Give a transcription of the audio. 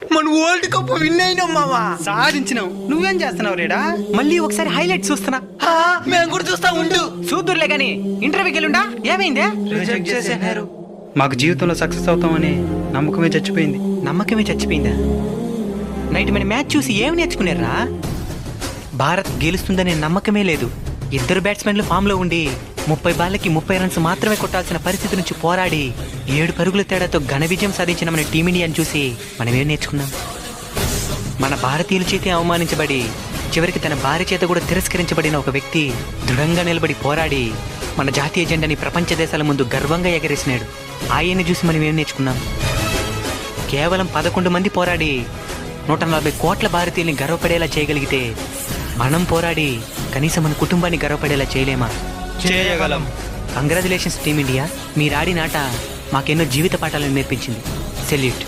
మన world cup win అయినాం మావా. సాధించినావు. నువ్వేం చేస్తున్నావు రేడా? మళ్ళీ ఒకసారి హైలైట్ చూస్తున్నా. మేము కూడా చూస్తా ఉండు. చూద్దురులే గాని ఇంటర్వ్యూకి వెళ్ళుండా ఏమైందే? రిజెక్ట్ చేసేనారు. మాకు జీవితంలో సక్సెస్ అవుతామని నమ్మకమే చచ్చిపోయింది. నమ్మకమే చచ్చిపోయిందా? నైట్ మన మ్యాచ్ చూసి ఏమి నేర్చుకున్నారా? భారత్ గెలుస్తుందనే నమ్మకమే లేదు. ఇద్దరు బ్యాట్స్మెన్లు ఫామ్ లో ఉండి 30 బాళ్ళకి 30 రన్స్ మాత్రమే కొట్టాల్సిన పరిస్థితి నుంచి పోరాడి 7 పరుగుల తేడాతో ఘన విజయం సాధించిన మన టీమిండియాని చూసి మనం ఏం నేర్చుకున్నాం? మన భారతీయుల చేతి అవమానించబడి చివరికి తన భార్య చేత కూడా తిరస్కరించబడిన ఒక వ్యక్తి దృఢంగా నిలబడి పోరాడి మన జాతీయ జెండాని ప్రపంచ దేశాల ముందు గర్వంగా ఎగరేసినాడు. ఆయన్ని చూసి మనం ఏం నేర్చుకున్నాం? కేవలం 11 మంది పోరాడి 140 కోట్ల భారతీయుల్ని గర్వపడేలా చేయగలిగితే మనం పోరాడి కనీసం మన కుటుంబాన్ని గర్వపడేలా చేయలేమా? చేయగలం. Congratulations team India. మీరాడిన ఆట మాకెన్నో జీవిత పాఠాలను నేర్పించింది. సెల్యూట్.